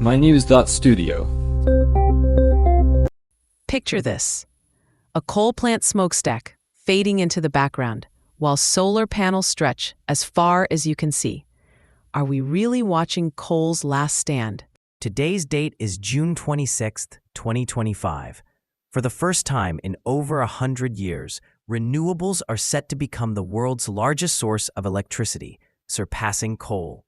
mynews.studio. Picture this: a coal plant smokestack fading into the background, while solar panels stretch as far as you can see. Are we really watching coal's last stand? Today's date is June 26th, 2025. For the first time in over 100 years, renewables are set to become the world's largest source of electricity, surpassing coal.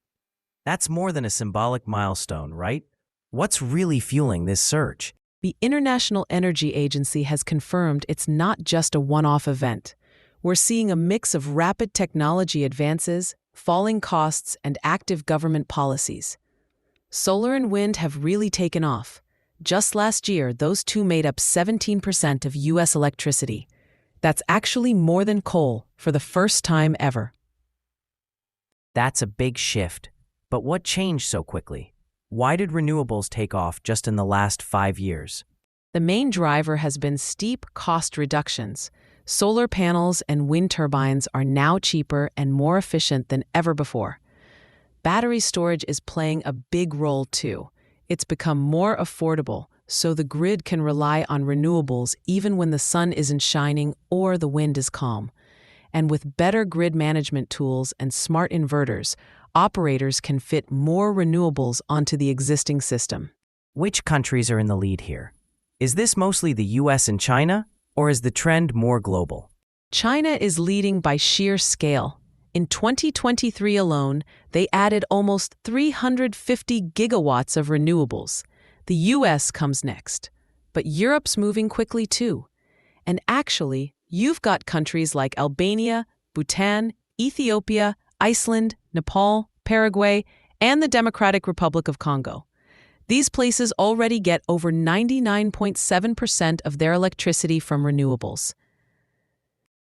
That's more than a symbolic milestone, right? What's really fueling this surge? The International Energy Agency has confirmed it's not just a one-off event. We're seeing a mix of rapid technology advances, falling costs, and active government policies. Solar and wind have really taken off. Just last year, those two made up 17% of U.S. electricity. That's actually more than coal for the first time ever. That's a big shift. But what changed so quickly? Why did renewables take off just in the last 5 years? The main driver has been steep cost reductions. Solar panels and wind turbines are now cheaper and more efficient than ever before. Battery storage is playing a big role too. It's become more affordable, so the grid can rely on renewables even when the sun isn't shining or the wind is calm. And with better grid management tools and smart inverters, operators can fit more renewables onto the existing system. Which countries are in the lead here? Is this mostly the US and China, or is the trend more global? China is leading by sheer scale. In 2023 alone, they added almost 350 gigawatts of renewables. The US comes next, but Europe's moving quickly too. And actually, you've got countries like Albania, Bhutan, Ethiopia, Iceland, Nepal, Paraguay, and the Democratic Republic of Congo. These places already get over 99.7% of their electricity from renewables.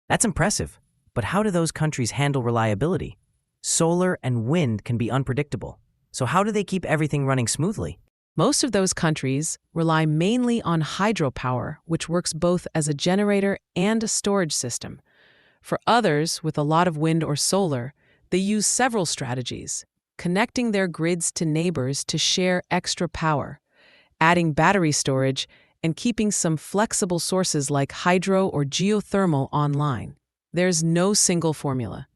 That's impressive. But how do those countries handle reliability? Solar and wind can be unpredictable. So how do they keep everything running smoothly? Most of those countries rely mainly on hydropower, which works both as a generator and a storage system. For others, with a lot of wind or solar, they use several strategies, connecting their grids to neighbors to share extra power, adding battery storage, and keeping some flexible sources like hydro or geothermal online. There's no single formula.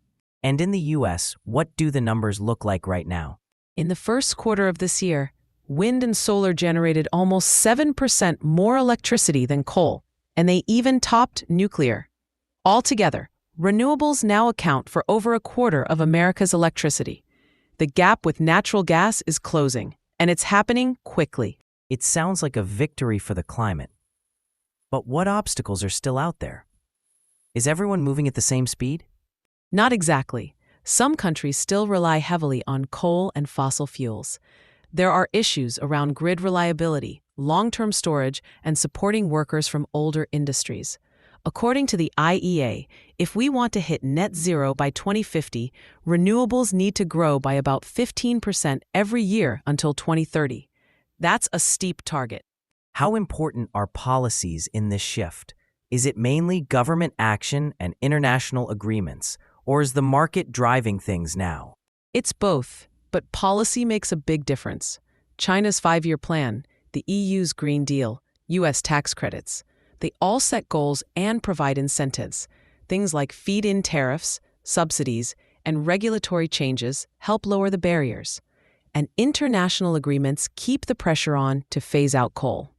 And in the US, what do the numbers look like right now? In the first quarter of this year, wind and solar generated almost 7% more electricity than coal, and they even topped nuclear. Altogether, renewables now account for over a quarter of America's electricity. The gap with natural gas is closing, and it's happening quickly. It sounds like a victory for the climate. But what obstacles are still out there? Is everyone moving at the same speed? Not exactly. Some countries still rely heavily on coal and fossil fuels. There are issues around grid reliability, long-term storage, and supporting workers from older industries. According to the IEA, if we want to hit net zero by 2050, renewables need to grow by about 15% every year until 2030. That's a steep target. How important are policies in this shift? Is it mainly government action and international agreements, or is the market driving things now? It's both, but policy makes a big difference. China's 5-year plan, the EU's Green Deal, US tax credits, they all set goals and provide incentives. Things like feed-in tariffs, subsidies, and regulatory changes help lower the barriers. And international agreements keep the pressure on to phase out coal.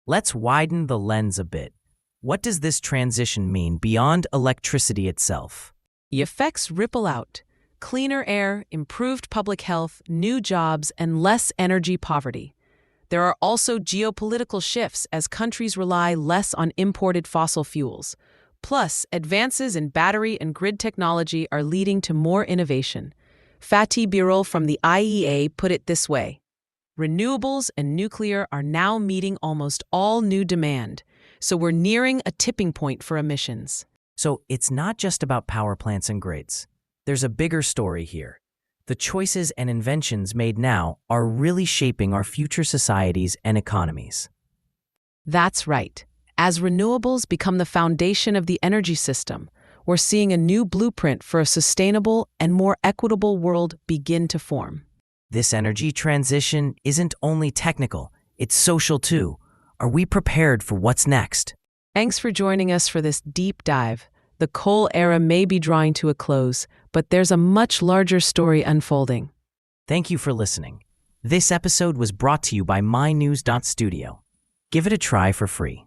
Let's widen the lens a bit. What does this transition mean beyond electricity itself? The effects ripple out. Cleaner air, improved public health, new jobs, and less energy poverty. There are also geopolitical shifts as countries rely less on imported fossil fuels. Plus, advances in battery and grid technology are leading to more innovation. Fatih Birol from the IEA put it this way: renewables and nuclear are now meeting almost all new demand. So we're nearing a tipping point for emissions. So it's not just about power plants and grids. There's a bigger story here. The choices and inventions made now are really shaping our future societies and economies. That's right. As renewables become the foundation of the energy system, we're seeing a new blueprint for a sustainable and more equitable world begin to form. This energy transition isn't only technical, it's social too. Are we prepared for what's next? Thanks for joining us for this deep dive. The coal era may be drawing to a close, but there's a much larger story unfolding. Thank you for listening. This episode was brought to you by mynews.studio. Give it a try for free.